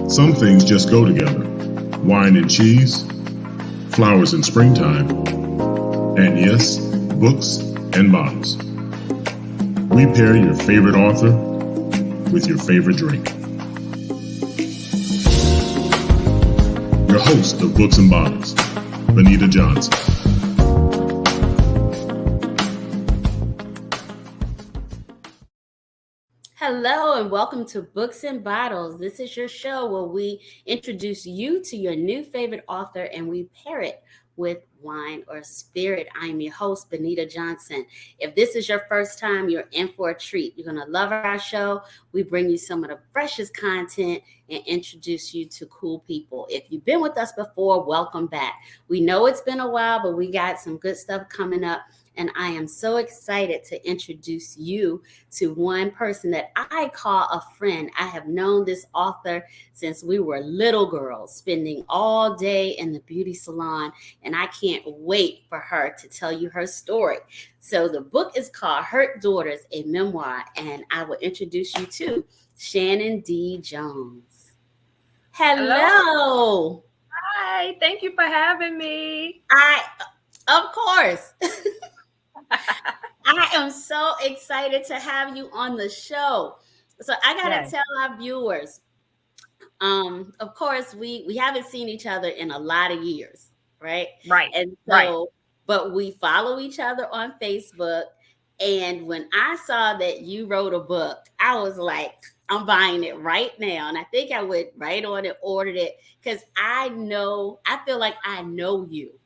Some things just go together. Wine and cheese, flowers in springtime, and yes, books and bottles. We pair your favorite author with your favorite drink. Your host of Books and Bottles, Benita Johnson. Hello and welcome to Books and Bottles. This is your show where we introduce you to your new favorite author and we pair it with wine or spirit. I'm your host, Benita Johnson. If this is your first time, you're in for a treat. You're going to love our show. We bring you some of the freshest content and introduce you to cool people. If you've been with us before, welcome back. We know it's been a while, but we got some good stuff coming up. And I am so excited to introduce you to one person that I call a friend. I have known this author since we were little girls, spending all day in the beauty salon. And I can't wait for her to tell you her story. So the book is called Hurt Daughters, a Memoir. And I will introduce you to Shannon D. Jones. Hello. Hi, thank you for having me. Of course. I am so excited to have you on the show. So I gotta tell our viewers, of course, we haven't seen each other in a lot of years, right? Right. And so, but we follow each other on Facebook. And when I saw that you wrote a book, I was like, I'm buying it right now. And I think I would right on it, ordered it, because I feel like I know you.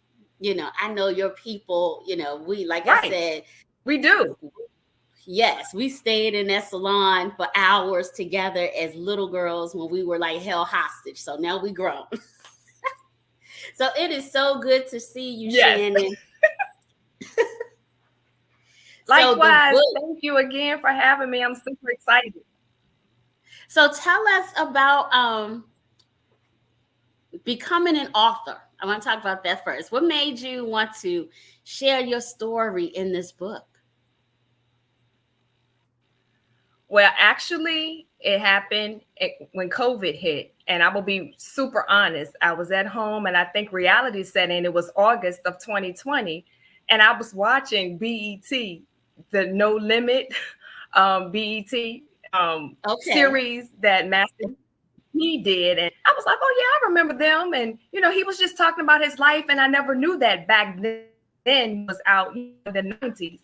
You know, I know your people, I said. We do. Yes, we stayed in that salon for hours together as little girls when we were like held hostage. So now we grown. So it is so good to see you, Shannon. Likewise, thank you again for having me. I'm super excited. So tell us about becoming an author. I want to talk about that first. What made you want to share your story in this book? Well, actually, it happened when COVID hit. And I will be super honest. I was at home and I think reality set in. It was August of 2020. And I was watching BET, the No Limit BET series that Master he did. And I was like, oh yeah, I remember them. And, he was just talking about his life. And I never knew that back then he was out in the 90s.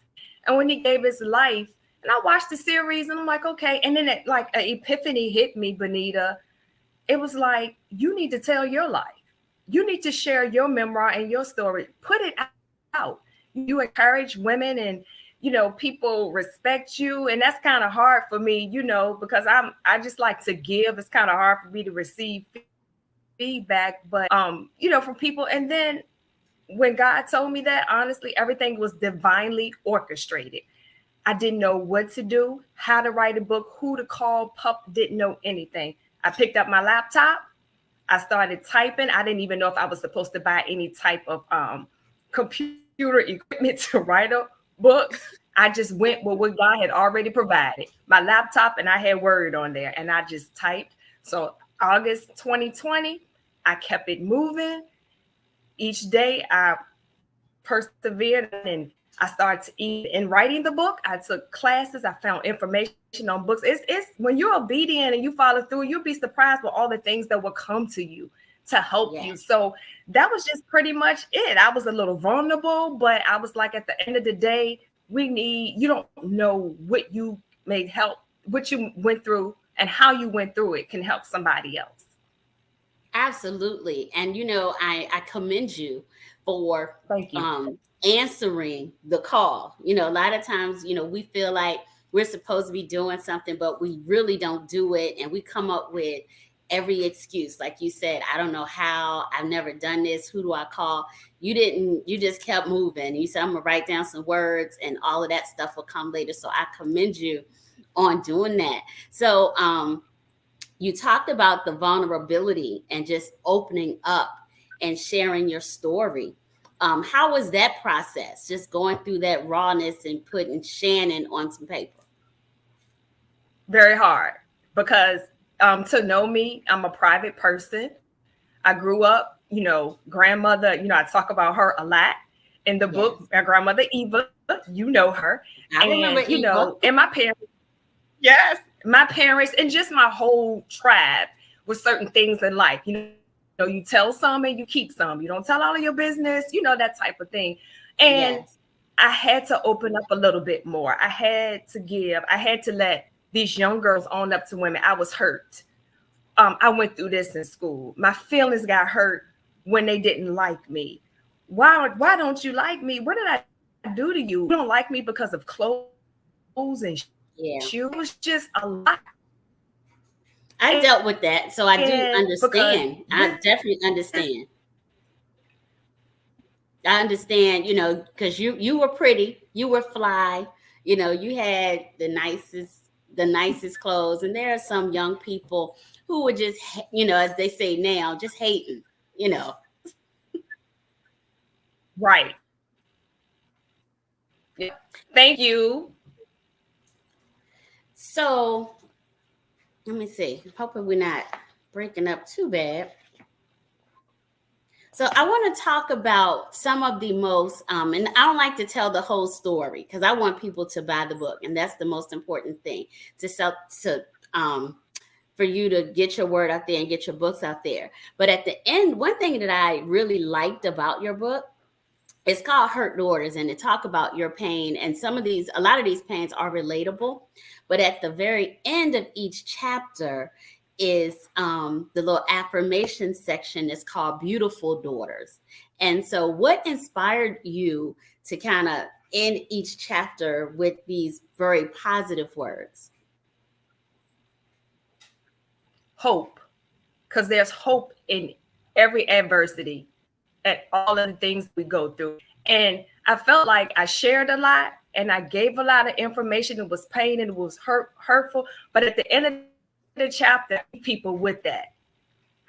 And when he gave his life, and I watched the series and I'm like, okay. And then an epiphany hit me, Benita. It was like, you need to tell your life. You need to share your memoir and your story. Put it out. You encourage women and people respect you. And that's kind of hard for me, because I just like to give. It's kind of hard for me to receive feedback, but, from people. And then when God told me that, honestly, everything was divinely orchestrated. I didn't know what to do, how to write a book, who to call, didn't know anything. I picked up my laptop. I started typing. I didn't even know if I was supposed to buy any type of computer equipment to write a book. I just went with what God had already provided. My laptop, and I had Word on there, and I just typed. So August 2020, I kept it moving. Each day I persevered and I started in writing the book. I took classes. I found information on books. It's when you're obedient and you follow through, you'll be surprised with all the things that will come to you to help you. So that was just pretty much it. I was a little vulnerable, but I was like, at the end of the day, you don't know what you made help, what you went through and how you went through it can help somebody else. Absolutely. And, I commend you for answering the call. A lot of times, we feel like we're supposed to be doing something, but we really don't do it. And we come up with every excuse. Like you said, I don't know how, I've never done this. Who do I call? You just kept moving. You said, I'm going to write down some words and all of that stuff will come later. So I commend you on doing that. So you talked about the vulnerability and just opening up and sharing your story. How was that process? Just going through that rawness and putting Shannon on some paper? Very hard, because to know me, I'm a private person. I grew up, grandmother, I talk about her a lot in the book. Yes. My grandmother, Eva, you know her. I remember And, Eva. and my parents, yes, my parents and just my whole tribe with certain things in life. You tell some and you keep some. You don't tell all of your business, that type of thing. And Yes. I had to open up a little bit more. I had to give. I had to let these young girls own up to women. I was hurt. I went through this in school. My feelings got hurt when they didn't like me. Why don't you like me? What did I do to you? You don't like me because of clothes and shoes? Just a lot. I dealt with that, so I do understand. I definitely understand. I understand, because you were pretty, you were fly, you had the nicest clothes, and there are some young people who were just, as they say now, just hating, Right. Yeah. Thank you. So let me see. Hopefully we're not breaking up too bad. So I want to talk about some of the most, and I don't like to tell the whole story because I want people to buy the book, and that's the most important thing for you to get your word out there and get your books out there. But at the end, one thing that I really liked about your book, it's called Hurt Daughters, and it talk about your pain, and a lot of these pains are relatable. But at the very end of each chapter is the little affirmation section is called Beautiful Daughters. And so what inspired you to kind of end each chapter with these very positive words? Hope, because there's hope in every adversity and all of the things we go through. And I felt like I shared a lot and I gave a lot of information. It was pain and it was hurtful. But at the end of the chapter, people with that,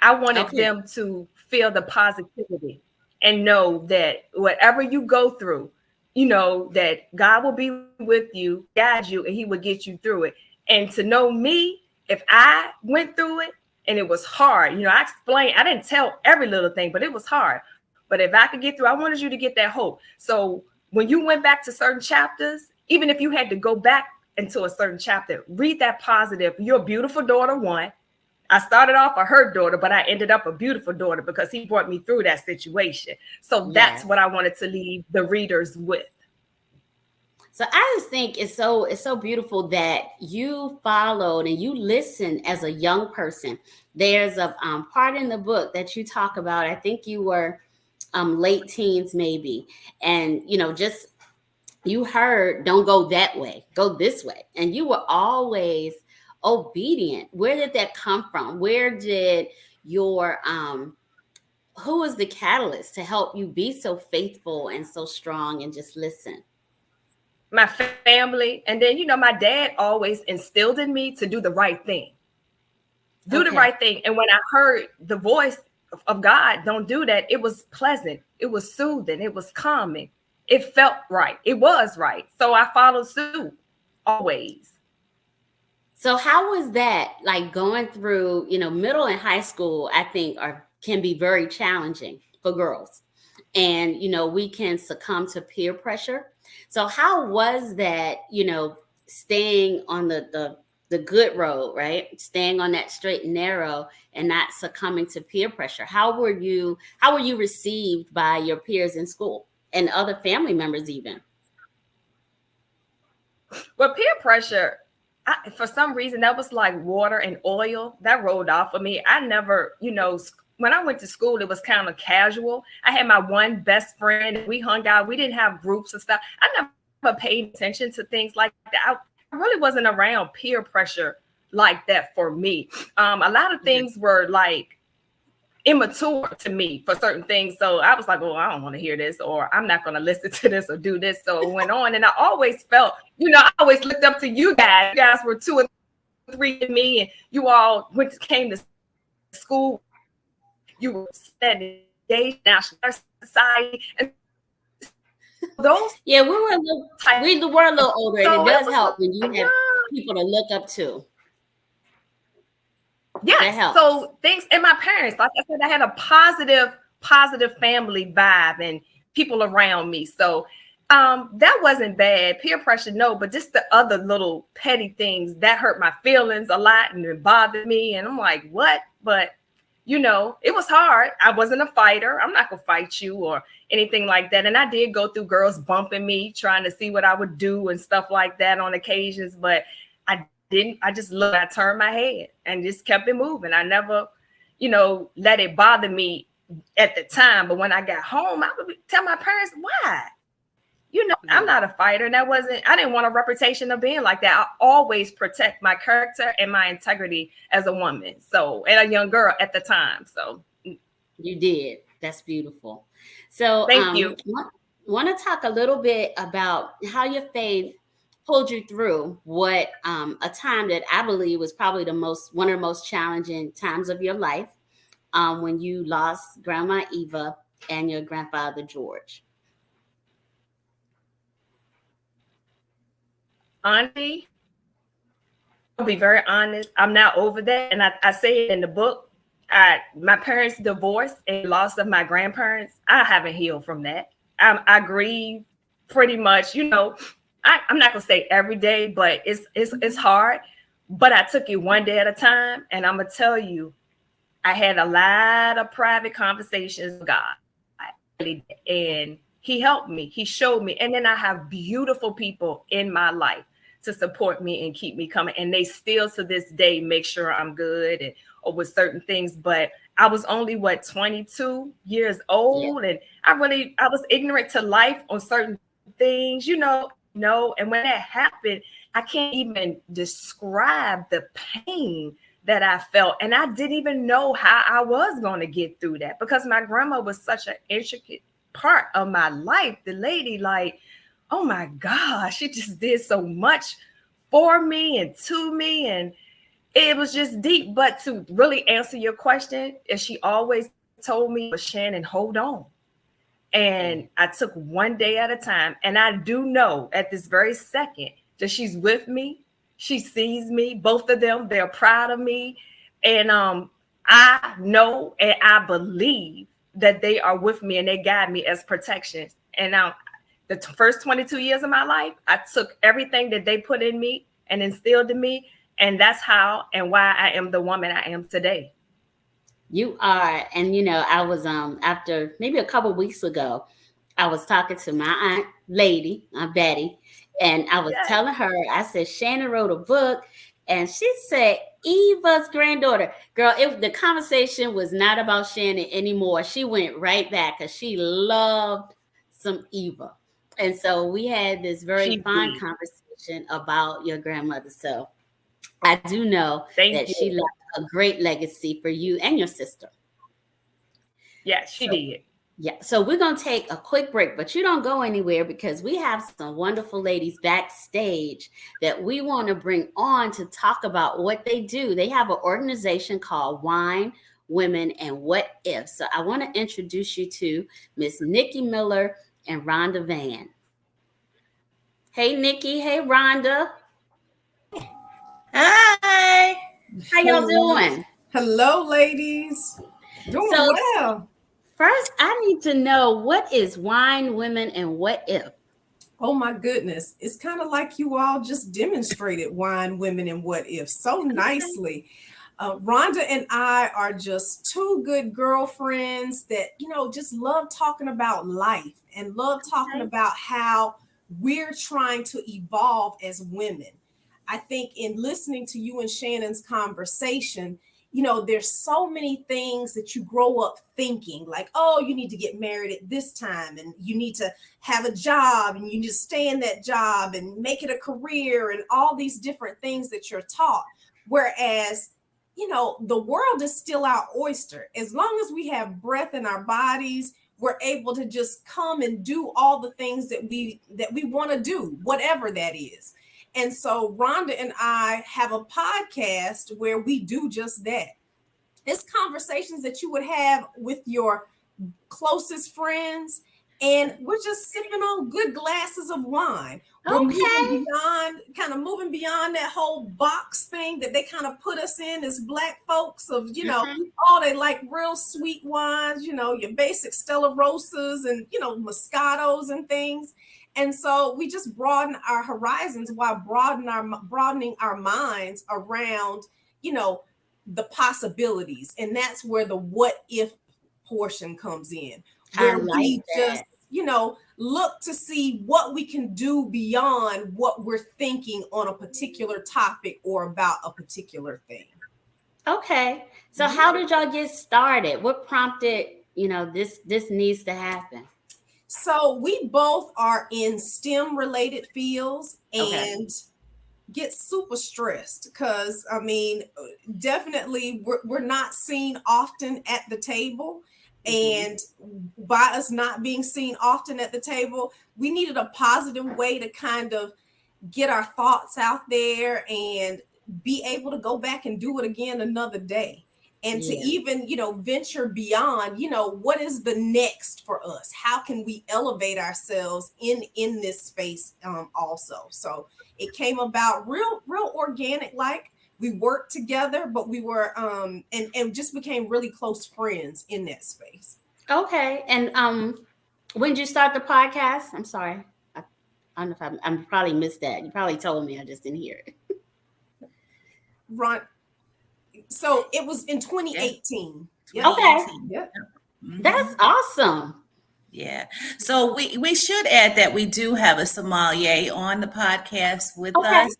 I wanted them to feel the positivity and know that whatever you go through, that God will be with you, guide you, and he will get you through it. And to know me, if I went through it and it was hard, I explained, I didn't tell every little thing, but it was hard. But if I could get through, I wanted you to get that hope. So when you went back to certain chapters, even if you had to go back into a certain chapter, read that positive. You're a beautiful daughter, one. I started off a hurt daughter, but I ended up a beautiful daughter because he brought me through that situation. So that's what I wanted to leave the readers with. So I just think it's so beautiful that you followed and you listened as a young person. There's a part in the book that you talk about. I think you were late teens maybe, and just you heard, don't go that way, go this way, and you were always obedient. Where did that come from? Where did your who was the catalyst to help you be so faithful and so strong and just listen? My family. And then, my dad always instilled in me to do the right thing. Do the right thing. And when I heard the voice of God, don't do that, it was pleasant. It was soothing. It was calming. It felt right. It was right. So I followed suit always. So how was that like going through, middle and high school, I think can be very challenging for girls. And, we can succumb to peer pressure. So how was that, staying on the good road, right? Staying on that straight and narrow and not succumbing to peer pressure. How were you received by your peers in school and other family members even? Well, peer pressure, for some reason, that was like water and oil that rolled off of me. I never, when I went to school, it was kind of casual. I had my one best friend. We hung out. We didn't have groups and stuff. I never paid attention to things like that. I really wasn't around peer pressure like that for me. A lot of things were like immature to me for certain things. So I was like, oh, I don't want to hear this, or I'm not going to listen to this or do this. So it went on. And I always felt, I always looked up to you guys. You guys were 2 or 3 to me, and you all came to school. You were studying National Society, and those. Yeah, we were a little older, and it does help when you have people to look up to. Yeah. So things, and my parents, like I said, I had a positive family vibe and people around me. So that wasn't bad. Peer pressure, no, but just the other little petty things that hurt my feelings a lot and it bothered me. And I'm like, what? But it was hard. I wasn't a fighter. I'm not gonna fight you or anything like that. And I did go through girls bumping me, trying to see what I would do and stuff like that on occasions, but I didn't. I just looked, I turned my head and just kept it moving. I never, let it bother me at the time. But when I got home, I would tell my parents, why? I'm not a fighter. And I didn't want a reputation of being like that. I always protect my character and my integrity as a woman. So, and a young girl at the time. So you did. That's beautiful. So thank you. Want to talk a little bit about how your faith pulled you through what a time that I believe was probably one of the most challenging times of your life, when you lost Grandma Eva and your grandfather George. Auntie, I'll be very honest. I'm not over that. And I say it in the book. My parents divorced and loss of my grandparents. I haven't healed from that. I grieve pretty much, I'm not going to say every day, but it's hard. But I took it one day at a time. And I'm going to tell you, I had a lot of private conversations with God. And he helped me. He showed me. And then I have beautiful people in my life to support me and keep me coming. And they still to this day make sure I'm good or with certain things. But I was only 22 years old. Yeah. And I was ignorant to life on certain things, And when that happened, I can't even describe the pain that I felt. And I didn't even know how I was going to get through that because my grandma was such an intricate part of my life. The lady, oh my gosh, she just did so much for me and to me. And it was just deep. But to really answer your question, as she always told me, Shannon, hold on. And I took one day at a time. And I do know at this very second that she's with me. She sees me, both of them, they're proud of me. And I know and I believe that they are with me and they guide me as protection. And now the first 22 years of my life, I took everything that they put in me and instilled in me. And that's how and why I am the woman I am today. You are. And, I was, after maybe a couple of weeks ago, I was talking to my aunt lady, Aunt Betty, and I was telling her, I said, Shannon wrote a book. And she said, Eva's granddaughter. Girl, the conversation was not about Shannon anymore. She went right back because she loved some Eva. And so we had this very fun conversation about your grandmother. So I do know that she left a great legacy for you and your sister. Yeah, she did. Yeah. So we're going to take a quick break, but you don't go anywhere because we have some wonderful ladies backstage that we want to bring on to talk about what they do. They have an organization called Wine, Women, and What If. So I want to introduce you to Miss Nikki Miller and Rhonda Van. Hey, Nikki. Hey, Rhonda. Hi. How y'all doing? Hello, ladies. Doing well. First, I need to know, what is Wine, Women, and What If? Oh, my goodness. It's kind of like you all just demonstrated Wine, Women, and What If so nicely. Rhonda and I are just two good girlfriends that, just love talking about life and love talking about how we're trying to evolve as women. I think in listening to you and Shannon's conversation, there's so many things that you grow up thinking like, oh, you need to get married at this time and you need to have a job and you need to stay in that job and make it a career and all these different things that you're taught. Whereas, the world is still our oyster. As long as we have breath in our bodies, we're able to just come and do all the things that we want to do, whatever that is. And so Rhonda and I have a podcast where we do just that. It's conversations that you would have with your closest friends. and we're just sipping on good glasses of wine. We're Okay. moving beyond that whole box thing that they kind of put us in as Black folks of, Mhm. oh, they like real sweet wines, your basic Stella Rosas and, Moscatos and things. And so we just broaden our horizons while broadening our minds around, the possibilities. And that's where the what if portion comes in, I where like we just, that. look to see what we can do beyond what we're thinking on a particular topic or about a particular thing. Okay. So how did y'all get started? What prompted, this needs to happen? So we both are in STEM related fields Okay. and get super stressed because definitely we're not seen often at the table. And by us not being seen often at the table, we needed a positive way to kind of get our thoughts out there and be able to go back and do it again another day. And to Yeah. even, venture beyond, what is the next for us? How can we elevate ourselves in this space also? So it came about real organic, like we worked together, but we were and just became really close friends in that space. Okay. And when did you start the podcast? I'm sorry. I don't know if I'm probably missed that. You probably told me. I just didn't hear it. Ron, so it was in 2018. Yeah. Okay. Yep. That's awesome. Yeah. So we should add that we do have a sommelier on the podcast with us.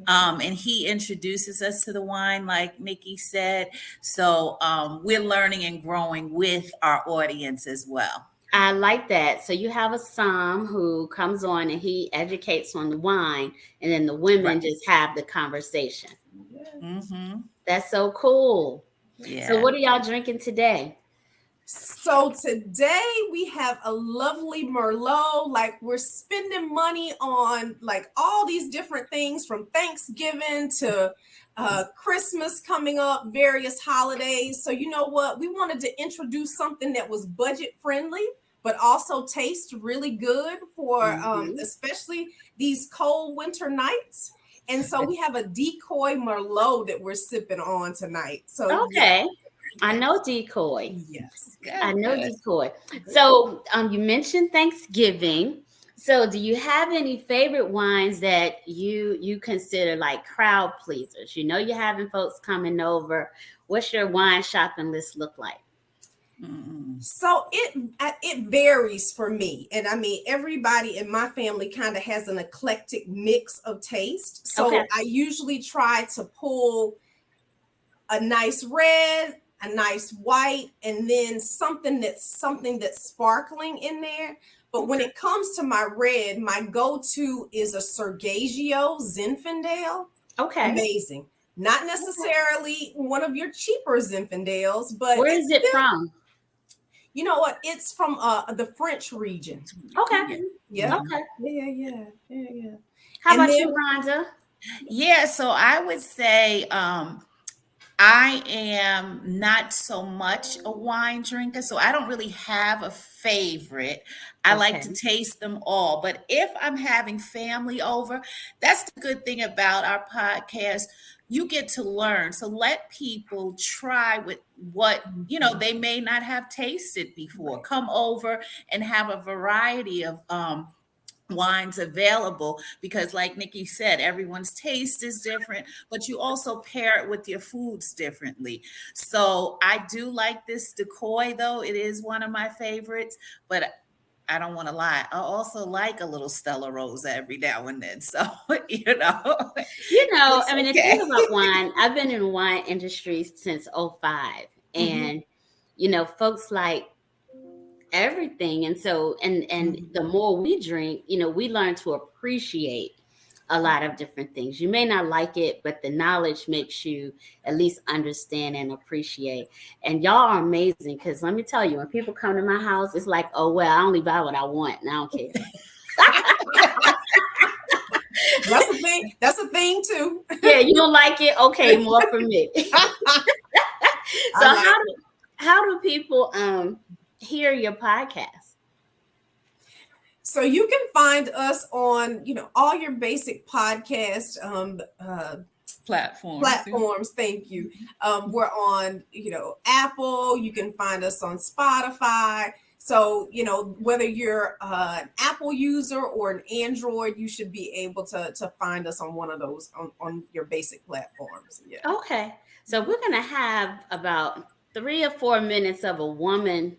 And he introduces us to the wine, like Nikki said. So we're learning and growing with our audience as well. I like that. So you have a som who comes on and he educates on the wine, and then the women just have the conversation. Mm-hmm. That's so cool. Yeah. So what are y'all drinking today? So today we have a lovely Merlot. Like we're spending money on like all these different things from Thanksgiving to Christmas coming up, various holidays. So you know what? We wanted to introduce something that was budget friendly, but also tastes really good for especially these cold winter nights. And so we have a Decoy Merlot that we're sipping on tonight. So okay. I know Decoy. Yes. I know Decoy. So you mentioned Thanksgiving. So do you have any favorite wines that you consider like crowd pleasers? You're having folks coming over. What's your wine shopping list look like? So it varies for me. And I mean, everybody in my family kind of has an eclectic mix of taste. So I usually try to pull a nice red, a nice white, and then something that's sparkling in there. But when it comes to my red, my go-to is a Sergagio Zinfandel. Okay. Amazing. Not necessarily one of your cheaper Zinfandels, but where is it from? You know what? It's from the French region. Okay. Yeah. Okay. Yeah. How about you, Rhonda? Yeah, so I would say I am not so much a wine drinker, so I don't really have a favorite. I like to taste them all. But if I'm having family over, that's the good thing about our podcast. You get to learn. So let people try with what, they may not have tasted before. Come over and have a variety of wines available, because like Nikki said, everyone's taste is different, but you also pair it with your foods differently. So I do like this Decoy, though. It is one of my favorites, but I don't want to lie, I also like a little Stella Rosa every now and then. So, I mean, the thing about wine, I've been in the wine industry since 2005, and folks like everything. And so, and the more we drink, we learn to appreciate a lot of different things. You may not like it, but the knowledge makes you at least understand and appreciate. And y'all are amazing, because let me tell you, when people come to my house, it's like, oh, well, I only buy what I want, and I don't care. That's a thing too. Yeah, you don't like it? Okay, more for me. So how do people hear your podcast? So you can find us on, all your basic podcast platforms. Thank you. We're on, Apple. You can find us on Spotify. So, whether you're an Apple user or an Android, you should be able to find us on one of those on your basic platforms. Yeah. Okay. So we're going to have about 3 or 4 minutes of a woman,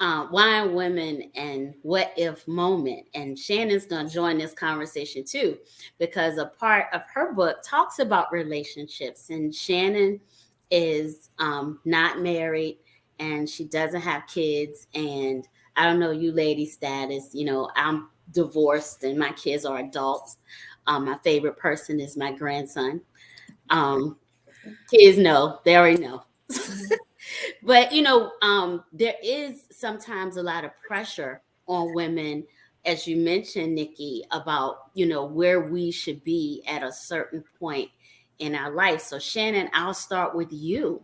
wine, women, and what if moment. And Shannon's going to join this conversation too, because a part of her book talks about relationships. And Shannon is not married and she doesn't have kids. And I don't know you ladies' status. I'm divorced and my kids are adults. My favorite person is my grandson. Kids know, they already know. But, there is sometimes a lot of pressure on women, as you mentioned, Nikki, about, where we should be at a certain point in our life. So Shannon, I'll start with you.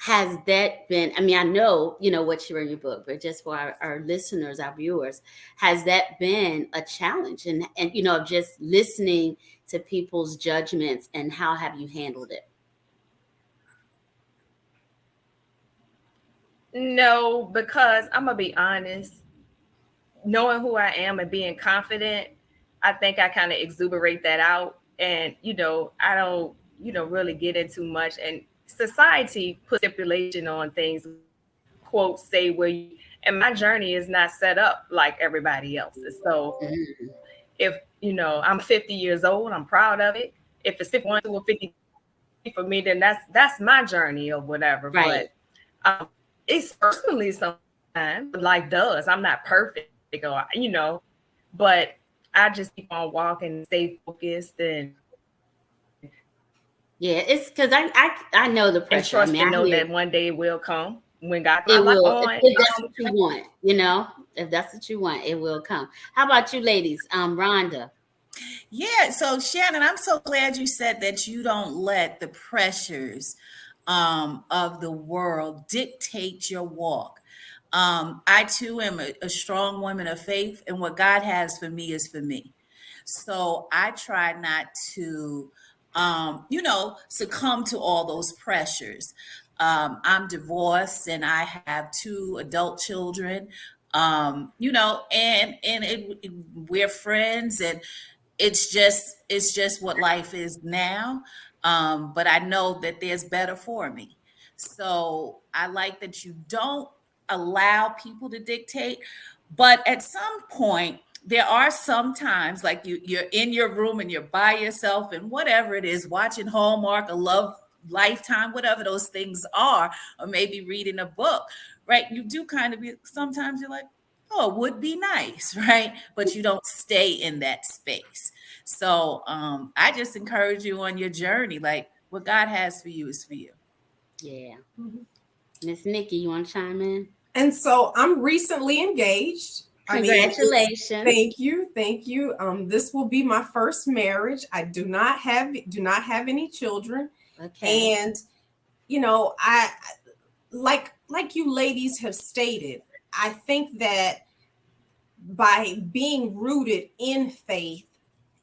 Has that been, I know, what you wrote in your book, but just for our listeners, our viewers, has that been a challenge? And just listening to people's judgments, and how have you handled it? No, because I'm gonna be honest, knowing who I am and being confident, I think I kind of exuberate that out. And, I don't, really get into much. And society puts stipulation on things, quote, say where you, and my journey is not set up like everybody else's. So if, I'm 50 years old, I'm proud of it. If it's 51 to 50 for me, then that's my journey or whatever. Right. But it's personally sometimes life does. I'm not perfect, or, but I just keep on walking, stay focused, and yeah, it's because I know the pressure. And trust and know that one day it will come when God it will. on. If that's what you want, if that's what you want, it will come. How about you, ladies? Rhonda. Yeah. So Shannon, I'm so glad you said that you don't let the pressures of the world dictate your walk. I too am a strong woman of faith, and what God has for me is for me. So I try not to, succumb to all those pressures. I'm divorced and I have 2 adult children, and we're friends, and it's just what life is now. But I know that there's better for me. So I like that you don't allow people to dictate. But at some point, there are some times like you're in your room and you're by yourself and whatever it is, watching Hallmark, a Love Lifetime, whatever those things are, or maybe reading a book, right? You do kind of sometimes you're like, oh, it would be nice, right? But you don't stay in that space. So I just encourage you on your journey. Like, what God has for you is for you. Yeah. Miss Nikki, you want to chime in? And so I'm recently engaged. Congratulations. Thank you. This will be my first marriage. I do not have any children. Okay. And I like you ladies have stated, I think that by being rooted in faith,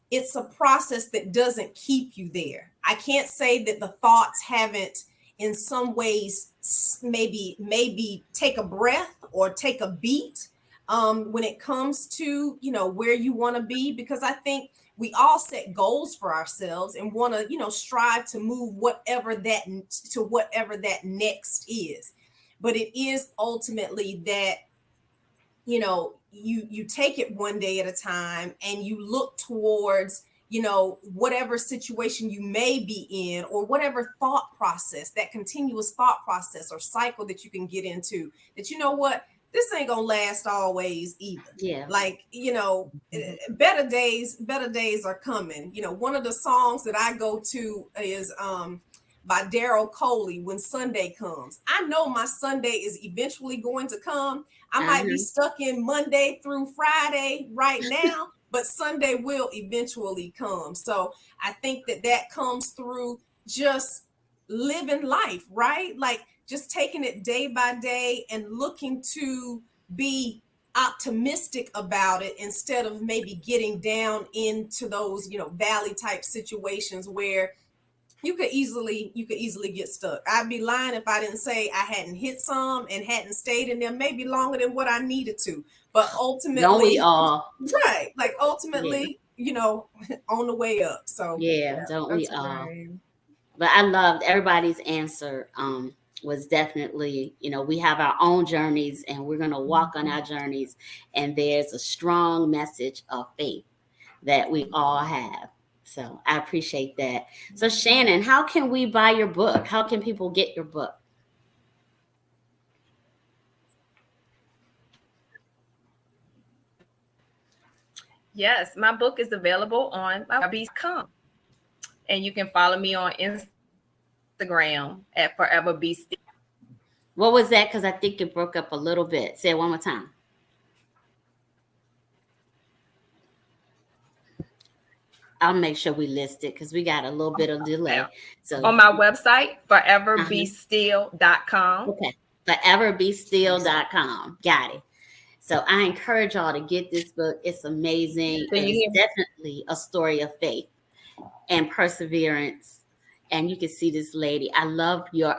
it's a process that doesn't keep you there. I can't say that the thoughts haven't in some ways maybe take a breath or take a beat when it comes to where you want to be, because I think we all set goals for ourselves and want to strive to move whatever that next is. But it is ultimately that you take it one day at a time and you look towards whatever situation you may be in, or whatever thought process, that continuous thought process or cycle that you can get into, that this ain't gonna last always either. Yeah. Like, better days are coming. One of the songs that I go to is by Daryl Coley, When Sunday Comes. I know my Sunday is eventually going to come. I might be stuck in Monday through Friday right now, but Sunday will eventually come. So I think that comes through just living life, right? Like just taking it day by day and looking to be optimistic about it instead of maybe getting down into those, valley type situations where you could easily get stuck. I'd be lying if I didn't say I hadn't hit some and hadn't stayed in there maybe longer than what I needed to. But ultimately, don't we all? Right. Like ultimately, on the way up. So don't we all? right. But I loved everybody's answer. Was definitely, we have our own journeys and we're going to walk on our journeys. And there's a strong message of faith that we all have. So I appreciate that. So Shannon, how can we buy your book? How can people get your book? Yes, my book is available on foreverbe.com. And you can follow me on Instagram at foreverbe. What was that? Because I think it broke up a little bit. Say it one more time. I'll make sure we list it because we got a little bit of delay. So on my website, foreverbestill.com. Okay, foreverbestill.com. Got it. So I encourage y'all to get this book. It's amazing. It's definitely a story of faith and perseverance. And you can see this lady. I love your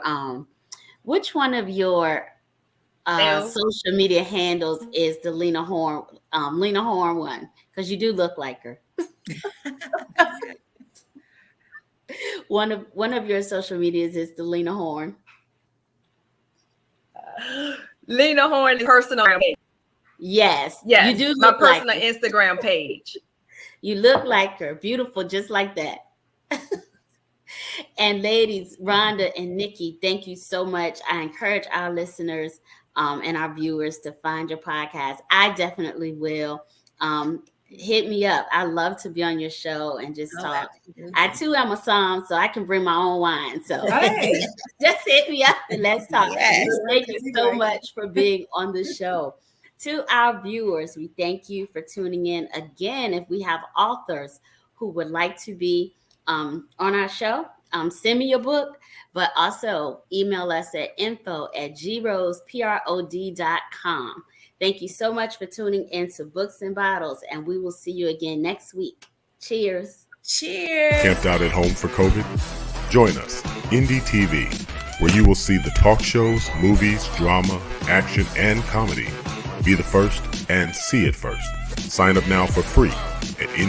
which one of your social media handles is the Lena Horne one? Because you do look like her. One of your social medias is the Lena Horne. Lena Horne personal. Yes, you do my look personal like Instagram page. You look like her, beautiful, just like that. And ladies, Rhonda and Nikki, thank you so much. I encourage our listeners and our viewers to find your podcast. I definitely will. Hit me up. I love to be on your show and just talk. Absolutely. I too am a somm, so I can bring my own wine. So Hey. just hit me up and let's talk. Yes. Thank you so much for being on the show. To our viewers, we thank you for tuning in. Again, if we have authors who would like to be on our show, send me your book, but also email us at info@groseprod.com. Thank you so much for tuning in to Books and Bottles, and we will see you again next week. Cheers. Cheers. Camped out at home for COVID? Join us, Indie TV, where you will see the talk shows, movies, drama, action, and comedy. Be the first and see it first. Sign up now for free at